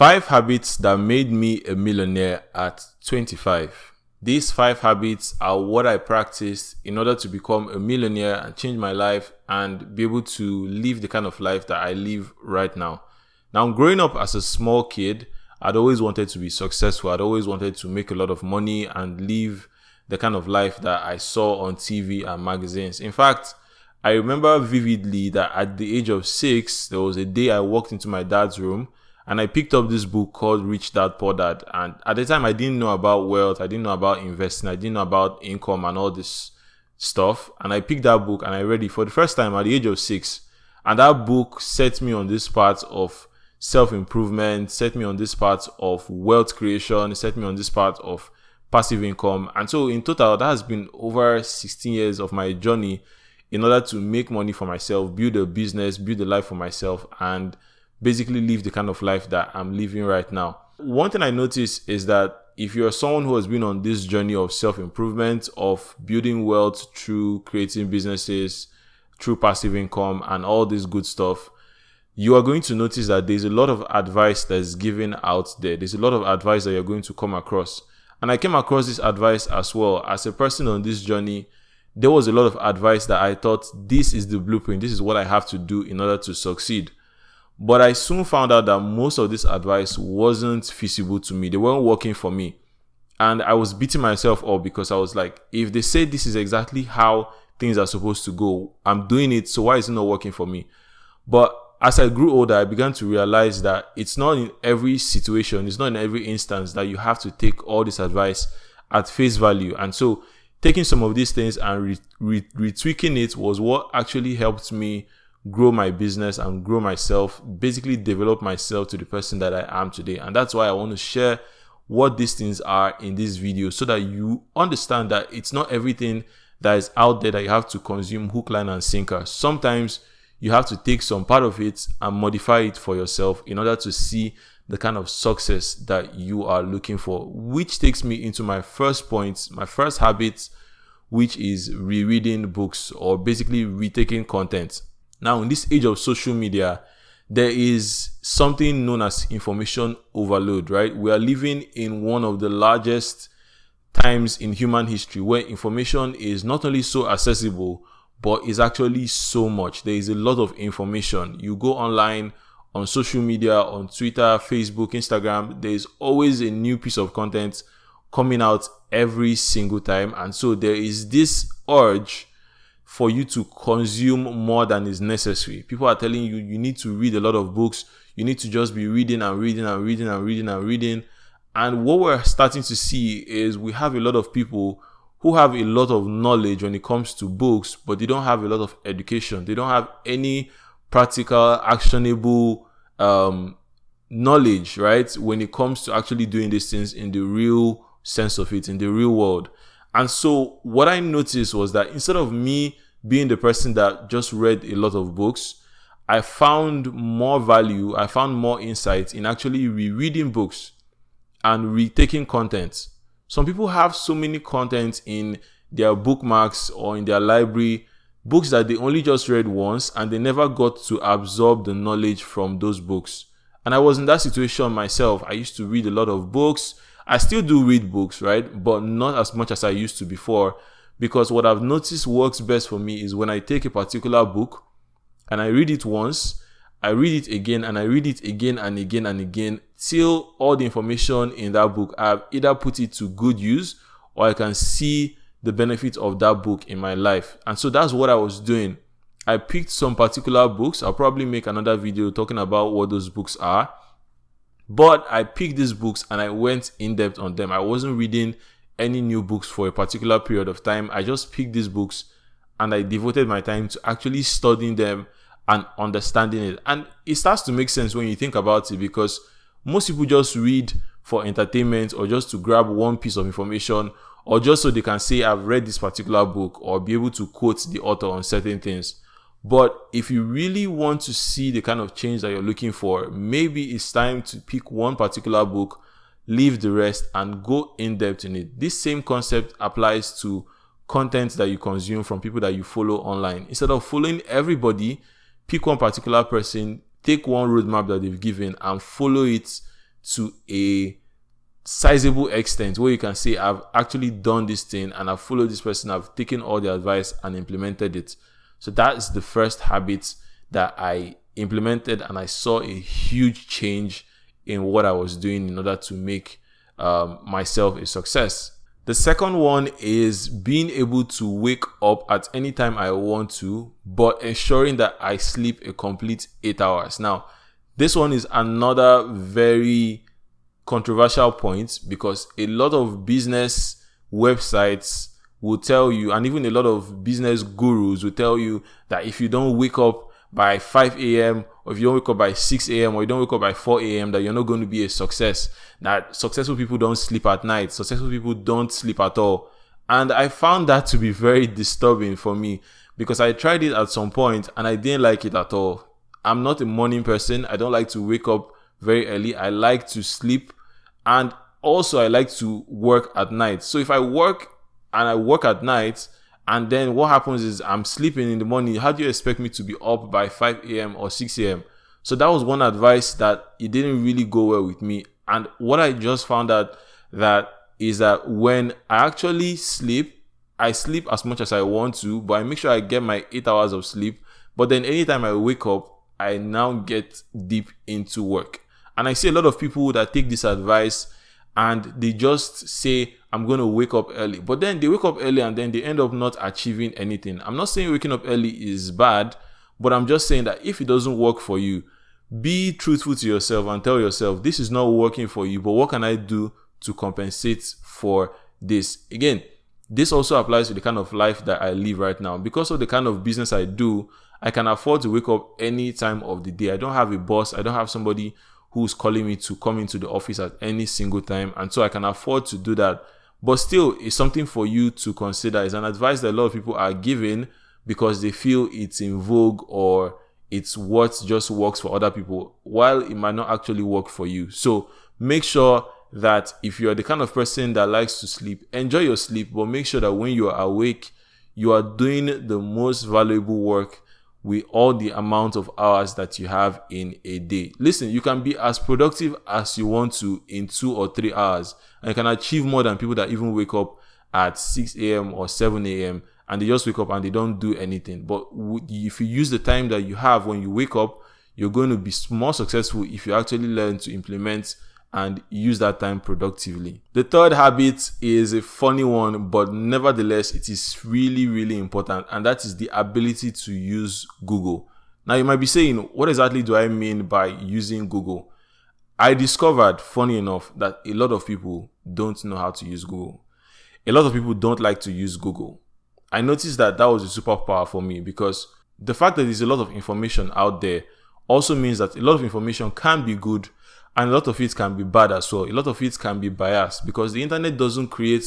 5 habits that made me a millionaire at 25. These 5 habits are what I practiced in order to become a millionaire and change my life and be able to live the kind of life that I live right now. Now, growing up as a small kid, I'd always wanted to be successful. I'd always wanted to make a lot of money and live the kind of life that I saw on TV and magazines. In fact, I remember vividly that at the age of 6, there was a day I walked into my dad's room and I picked up this book called Rich Dad Poor Dad. And at the time, I didn't know about wealth. I didn't know about investing. I didn't know about income and all this stuff. And I picked that book and I read it for the first time at the age of 6. And that book set me on this path of self-improvement, set me on this path of wealth creation, set me on this path of passive income. And so in total, that has been over 16 years of my journey in order to make money for myself, build a business, build a life for myself, and basically live the kind of life that I'm living right now. One thing I noticed is that if you're someone who has been on this journey of self-improvement, of building wealth through creating businesses, through passive income and all this good stuff, you are going to notice that there's a lot of advice that's given out there. There's a lot of advice that you're going to come across. And I came across this advice as well. As a person on this journey, there was a lot of advice that I thought, this is the blueprint. This is what I have to do in order to succeed. But I soon found out that most of this advice wasn't feasible to me. They weren't working for me. And I was beating myself up because I was like, if they say this is exactly how things are supposed to go, I'm doing it, so why is it not working for me? But as I grew older, I began to realize that it's not in every situation, it's not in every instance that you have to take all this advice at face value. And so taking some of these things and retweaking it was what actually helped me grow my business and grow myself, basically develop myself to the person that I am today. And that's why I want to share what these things are in this video, so that you understand that it's not everything that is out there that you have to consume hook, line, and sinker. Sometimes you have to take some part of it and modify it for yourself in order to see the kind of success that you are looking for. Which takes me into my first point, my first habit, which is rereading books, or basically retaking content. Now, in this age of social media, there is something known as information overload, right? We are living in one of the largest times in human history where information is not only so accessible, but is actually so much. There is a lot of information. You go online, on social media, on Twitter, Facebook, Instagram, there is always a new piece of content coming out every single time. And so there is this urge for you to consume more than is necessary. People are telling you, you need to read a lot of books. You need to just be reading and reading and reading and reading and reading. And what we're starting to see is we have a lot of people who have a lot of knowledge when it comes to books, but they don't have a lot of education. They don't have any practical, actionable knowledge, right? When it comes to actually doing these things in the real sense of it, in the real world. And so what I noticed was that instead of me being the person that just read a lot of books, I found more value, I found more insight in actually rereading books and retaking content. Some people have so many content in their bookmarks or in their library, books that they only just read once and they never got to absorb the knowledge from those books. And I was in that situation myself. I used to read a lot of books. I still do read books, right? But not as much as I used to before, because what I've noticed works best for me is when I take a particular book and I read it once, I read it again and I read it again and again and again till all the information in that book, I've either put it to good use or I can see the benefit of that book in my life. And so that's what I was doing. I picked some particular books. I'll probably make another video talking about what those books are. But I picked these books and I went in depth on them. I wasn't reading any new books for a particular period of time. I just picked these books and I devoted my time to actually studying them and understanding it. And it starts to make sense when you think about it, because most people just read for entertainment or just to grab one piece of information, or just so they can say, I've read this particular book, or be able to quote the author on certain things. But if you really want to see the kind of change that you're looking for, maybe it's time to pick one particular book, leave the rest, and go in depth in it. This same concept applies to content that you consume from people that you follow online. Instead of following everybody, pick one particular person, take one roadmap that they've given and follow it to a sizable extent where you can say, I've actually done this thing and I've followed this person, I've taken all the advice and implemented it. So that is the first habit that I implemented, and I saw a huge change in what I was doing in order to make myself a success. The second one is being able to wake up at any time I want to, but ensuring that I sleep a complete 8 hours. Now, this one is another very controversial point, because a lot of business websites will tell you, and even a lot of business gurus will tell you, that if you don't wake up by 5 a.m. or if you don't wake up by 6 a.m. or you don't wake up by 4 a.m. that you're not going to be a success. That successful people don't sleep at night. Successful people don't sleep at all. And I found that to be very disturbing for me, because I tried it at some point and I didn't like it at all. I'm not a morning person. I don't like to wake up very early. I like to sleep, and also I like to work at night. So if I work at night, and then what happens is I'm sleeping in the morning, how do you expect me to be up by 5 a.m. or 6 a.m.? So that was one advice that it didn't really go well with me. And what I just found out is that when I actually sleep, I sleep as much as I want to, but I make sure I get my 8 hours of sleep. But then anytime I wake up, I now get deep into work. And I see a lot of people that take this advice and they just say, I'm going to wake up early. But then they wake up early and then they end up not achieving anything. I'm not saying waking up early is bad, but I'm just saying that if it doesn't work for you, be truthful to yourself and tell yourself, this is not working for you, but what can I do to compensate for this? Again, this also applies to the kind of life that I live right now. Because of the kind of business I do, I can afford to wake up any time of the day. I don't have a boss. I don't have somebody who's calling me to come into the office at any single time. And so I can afford to do that. But still, it's something for you to consider. It's an advice that a lot of people are giving because they feel it's in vogue or it's what just works for other people, while it might not actually work for you. So make sure that if you're the kind of person that likes to sleep, enjoy your sleep, but make sure that when you are awake, you are doing the most valuable work with all the amount of hours that you have in a day. Listen, you can be as productive as you want to in 2 or 3 hours, and you can achieve more than people that even wake up at 6 a.m. or 7 a.m. and they just wake up and they don't do anything. But if you use the time that you have when you wake up, you're going to be more successful if you actually learn to implement and use that time productively. The third habit is a funny one, but nevertheless, it is really, really important, and that is the ability to use Google. Now, you might be saying, what exactly do I mean by using Google? I discovered, funny enough, that a lot of people don't know how to use Google. A lot of people don't like to use Google. I noticed that was a superpower for me, because the fact that there's a lot of information out there also means that a lot of information can be good, and a lot of it can be bad as well. A lot of it can be biased, because the internet doesn't create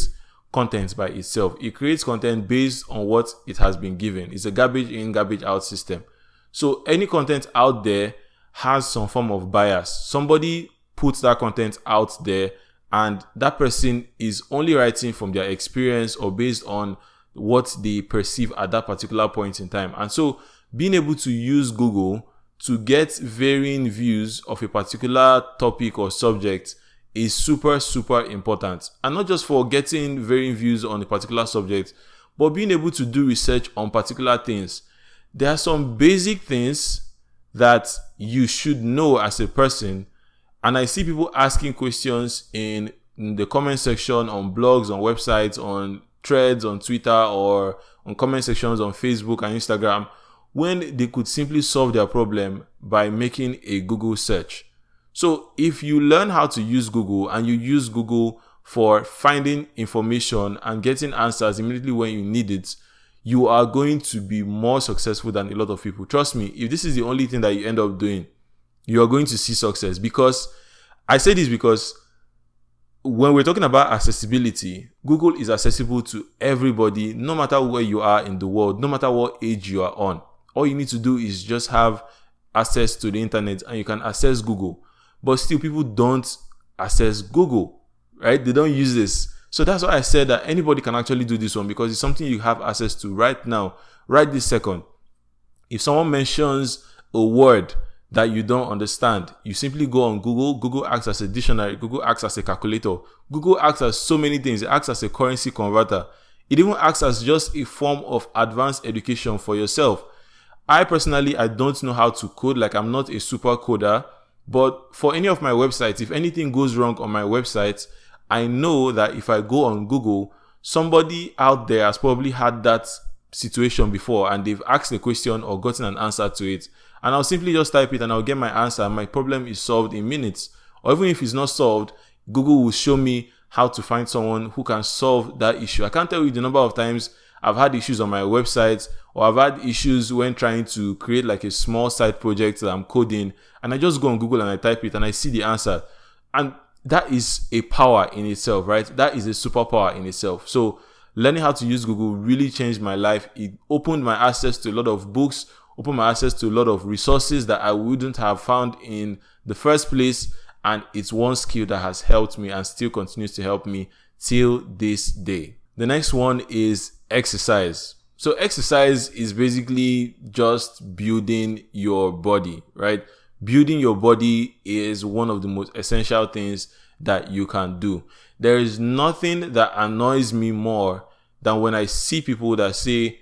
content by itself. It creates content based on what it has been given. It's a garbage in, garbage out system. So any content out there has some form of bias. Somebody puts that content out there, and that person is only writing from their experience or based on what they perceive at that particular point in time. And so being able to use Google to get varying views of a particular topic or subject is super, super important. And not just for getting varying views on a particular subject, but being able to do research on particular things. There are some basic things that you should know as a person. And I see people asking questions in the comment section on blogs, on websites, on threads, on Twitter, or on comment sections on Facebook and Instagram, when they could simply solve their problem by making a Google search. So if you learn how to use Google and you use Google for finding information and getting answers immediately when you need it, you are going to be more successful than a lot of people. Trust me, if this is the only thing that you end up doing, you are going to see success. Because I say this because when we're talking about accessibility, Google is accessible to everybody, no matter where you are in the world, no matter what age you are on. All you need to do is just have access to the internet and you can access Google. But still, people don't access Google, right? They don't use this. So that's why I said that anybody can actually do this one, because it's something you have access to right now, right this second. If someone mentions a word that you don't understand, you simply go on Google. Google acts as a dictionary. Google acts as a calculator. Google acts as so many things. It acts as a currency converter. It even acts as just a form of advanced education for yourself. I personally, I don't know how to code. Like, I'm not a super coder. But for any of my websites, if anything goes wrong on my website, I know that if I go on Google, somebody out there has probably had that situation before and they've asked a question or gotten an answer to it. And I'll simply just type it and I'll get my answer. My problem is solved in minutes. Or even if it's not solved, Google will show me how to find someone who can solve that issue. I can't tell you the number of times I've had issues on my website, or I've had issues when trying to create like a small side project that I'm coding, and I just go on Google and I type it and I see the answer. And that is a power in itself, right? That is a superpower in itself. So learning how to use Google really changed my life. It opened my access to a lot of books, opened my access to a lot of resources that I wouldn't have found in the first place. And it's one skill that has helped me and still continues to help me till this day. The next one is exercise. So exercise is basically just building your body, right? Building your body is one of the most essential things that you can do. There is nothing that annoys me more than when I see people that say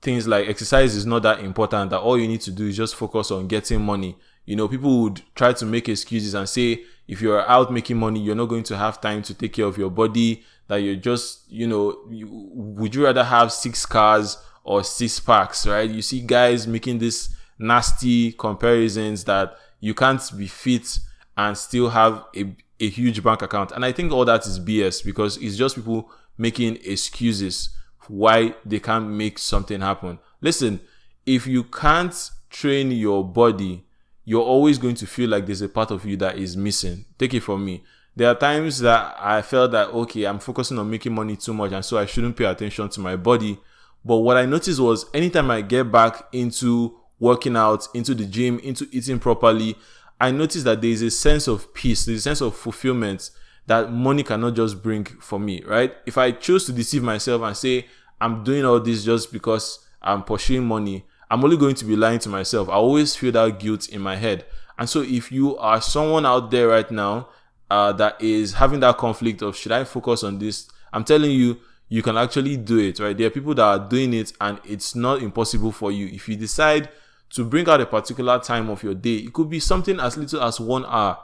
things like exercise is not that important, that all you need to do is just focus on getting money. You know, people would try to make excuses and say, if you're out making money, you're not going to have time to take care of your body, that you're just, would you rather have 6 cars or 6 packs, right? You see guys making this nasty comparisons that you can't be fit and still have a huge bank account. And I think all that is BS, because it's just people making excuses why they can't make something happen. Listen, if you can't train your body, you're always going to feel like there's a part of you that is missing. Take it from me. There are times that I felt that, okay, I'm focusing on making money too much, and so I shouldn't pay attention to my body. But what I noticed was anytime I get back into working out, into the gym, into eating properly, I noticed that there's a sense of peace, there's a sense of fulfillment that money cannot just bring for me, right? If I choose to deceive myself and say, I'm doing all this just because I'm pursuing money, I'm only going to be lying to myself. I always feel that guilt in my head. And so if you are someone out there right now that is having that conflict of, should I focus on this? I'm telling you, you can actually do it, right? There are people that are doing it and it's not impossible for you. If you decide to bring out a particular time of your day, it could be something as little as 1 hour.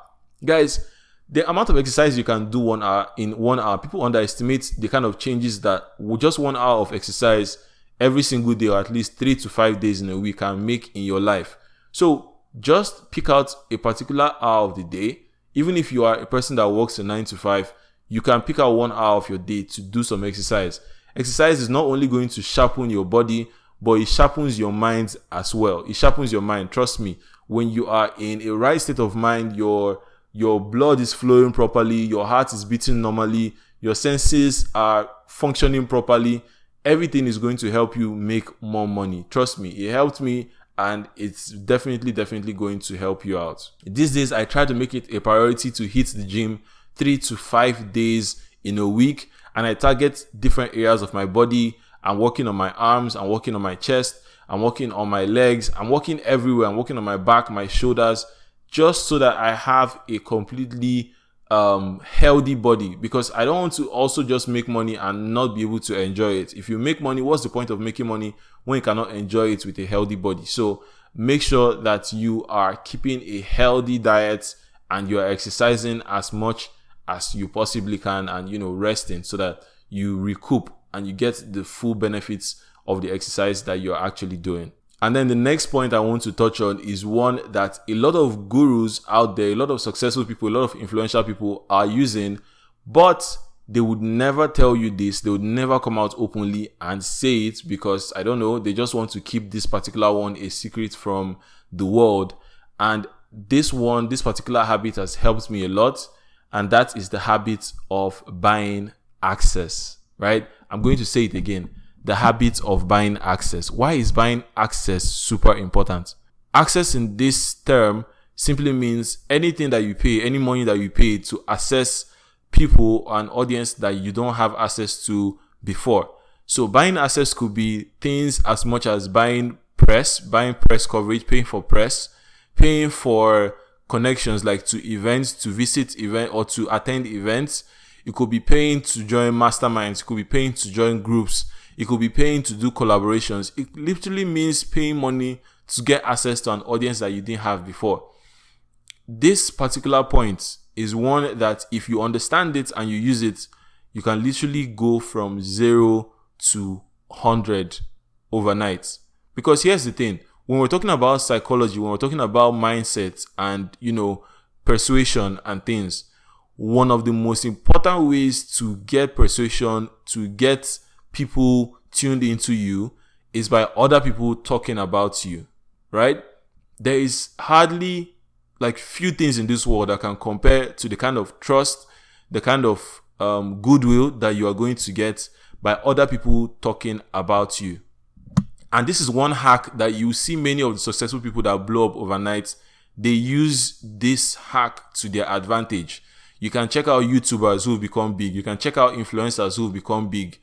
Guys, the amount of exercise you can do 1 hour in 1 hour, people underestimate the kind of changes that just 1 hour of exercise every single day, or at least 3 to 5 days in a week, can make in your life. So just pick out a particular hour of the day. Even if you are a person that works a 9 to 5, you can pick out 1 hour of your day to do some exercise. Exercise is not only going to sharpen your body, but it sharpens your mind as well. It sharpens your mind. Trust me, when you are in a right state of mind, your blood is flowing properly, your heart is beating normally, your senses are functioning properly, everything is going to help you make more money. Trust me, it helped me, and it's definitely going to help you out. These days, I try to make it a priority to hit the gym 3 to 5 days in a week, and I target different areas of my body. I'm working on my arms, I'm working on my chest, I'm working on my legs, I'm working everywhere. I'm working on my back, my shoulders, just so that I have a completely healthy body, because I don't want to also just make money and not be able to enjoy it. If you make money, what's the point of making money when you cannot enjoy it with a healthy body? So make sure that you are keeping a healthy diet and you are exercising as much as you possibly can, and resting so that you recoup and you get the full benefits of the exercise that you're actually doing. And then the next point I want to touch on is one that a lot of gurus out there, a lot of successful people, a lot of influential people are using, but they would never tell you this. They would never come out openly and say it, because I don't know, they just want to keep this particular one a secret from the world. And this particular habit has helped me a lot, and that is the habit of buying access, right? I'm going to say it again. The habit of buying access. Why is buying access super important? Access in this term simply means anything that you pay, any money that you pay to access people, an audience that you don't have access to before. So buying access could be things as much as buying press coverage, paying for press, paying for connections, like to events, to visit event or to attend events. You could be paying to join masterminds. You could be paying to join groups. You could be paying to do collaborations. It literally means paying money to get access to an audience that you didn't have before. This particular point is one that if you understand it and you use it, you can literally go from 0 to 100 overnight. Because here's the thing, when we're talking about psychology, when we're talking about mindset and, persuasion and things, one of the most important ways to get persuasion, to get people tuned into you, is by other people talking about you, right? There is hardly few things in this world that can compare to the kind of trust, the kind of goodwill that you are going to get by other people talking about you. And this is one hack that you see many of the successful people that blow up overnight, they use this hack to their advantage. You can check out YouTubers who have become big. You can check out influencers who have become big.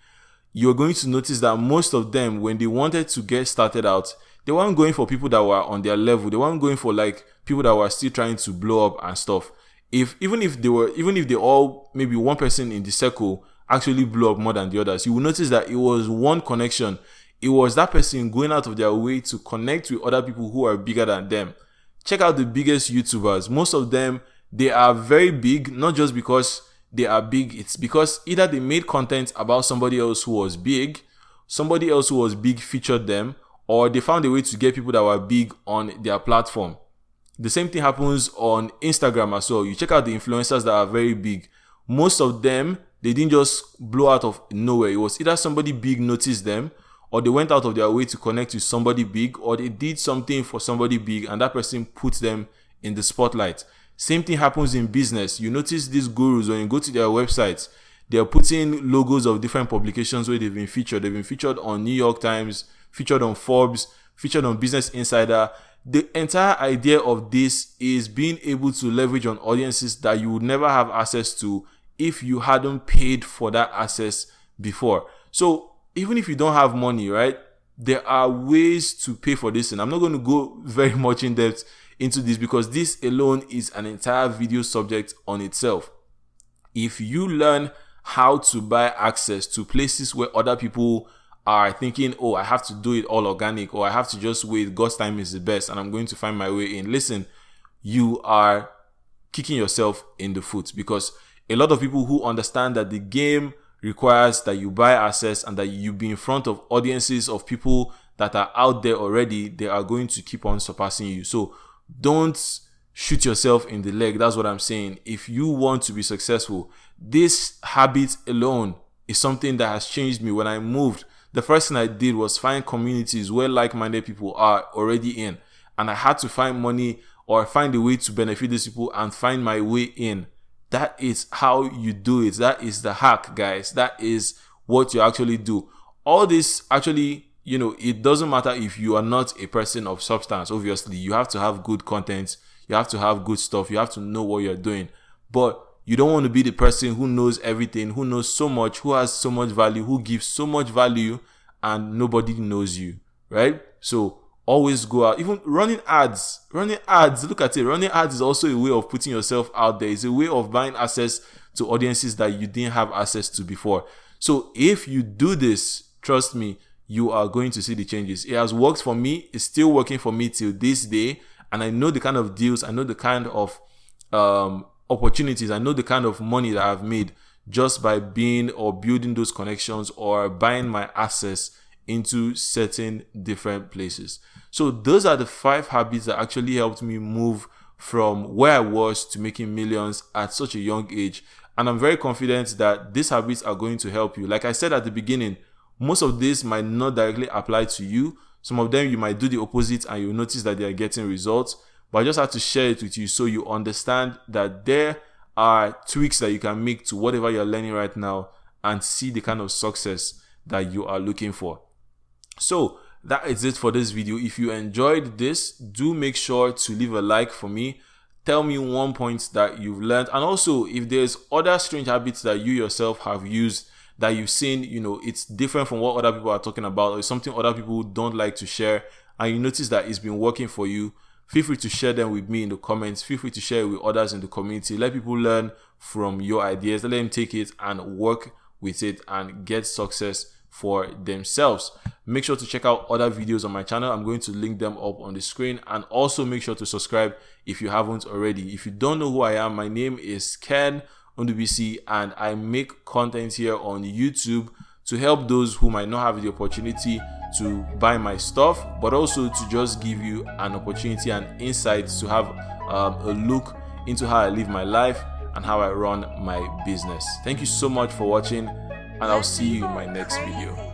You're going to notice that most of them, when they wanted to get started out, they weren't going for people that were on their level. They weren't going for people that were still trying to blow up and stuff. Even if they all, maybe one person in the circle actually blew up more than the others, you will notice that it was one connection. It was that person going out of their way to connect with other people who are bigger than them. Check out the biggest YouTubers. Most of them, they are very big, not just because they are big. It's because either they made content about somebody else who was big featured them, or they found a way to get people that were big on their platform. The same thing happens on Instagram as well. You check out the influencers that are very big. Most of them, they didn't just blow out of nowhere. It was either somebody big noticed them, or they went out of their way to connect with somebody big, or they did something for somebody big and that person put them in the spotlight. Same thing happens in business. You notice these gurus, when you go to their websites, they are putting logos of different publications where they've been featured. They've been featured on New York Times, featured on Forbes, featured on Business Insider. The entire idea of this is being able to leverage on audiences that you would never have access to if you hadn't paid for that access before. So even if you don't have money, right, there are ways to pay for this. And I'm not going to go very much in depth into this because this alone is an entire video subject on itself. If you learn how to buy access to places where other people are thinking, oh, I have to do it all organic, or I have to just wait, God's time is the best and I'm going to find my way in. Listen, you are kicking yourself in the foot, because a lot of people who understand that the game requires that you buy access and that you be in front of audiences of people that are out there already, they are going to keep on surpassing you. So don't shoot yourself in the leg. That's what I'm saying. If you want to be successful, this habit alone is something that has changed me. When I moved, the first thing I did was find communities where like-minded people are already in, and I had to find money or find a way to benefit these people and find my way in. That is how you do it. That is the hack, guys. That is what you actually do. All this actually, it doesn't matter if you are not a person of substance. Obviously, you have to have good content. You have to have good stuff. You have to know what you're doing. But you don't want to be the person who knows everything, who knows so much, who has so much value, who gives so much value, and nobody knows you, right? So always go out. Even running ads, look at it. Running ads is also a way of putting yourself out there. It's a way of buying access to audiences that you didn't have access to before. So if you do this, trust me, you are going to see the changes. It has worked for me. It's still working for me till this day. And I know the kind of deals, I know the kind of opportunities, I know the kind of money that I've made just by being or building those connections or buying my access into certain different places. So those are the 5 habits that actually helped me move from where I was to making millions at such a young age. And I'm very confident that these habits are going to help you. Like I said at the beginning, most of this might not directly apply to you. Some of them you might do the opposite and you'll notice that they are getting results. But I just have to share it with you so you understand that there are tweaks that you can make to whatever you're learning right now and see the kind of success that you are looking for. So that is it for this video. If you enjoyed this, do make sure to leave a like for me. Tell me one point that you've learned. And also, if there's other strange habits that you yourself have used that you've seen, it's different from what other people are talking about, or something other people don't like to share, and you notice that it's been working for you, feel free to share them with me in the comments. Feel free to share it with others in the community. Let people learn from your ideas. Let them take it and work with it and get success for themselves. Make sure to check out other videos on my channel. I'm going to link them up on the screen, and also make sure to subscribe if you haven't already. If you don't know who I am, my name is Ken Ndubisi, and I make content here on YouTube to help those who might not have the opportunity to buy my stuff, but also to just give you an opportunity and insights to have a look into how I live my life and how I run my business. Thank you so much for watching, and I'll see you in my next video.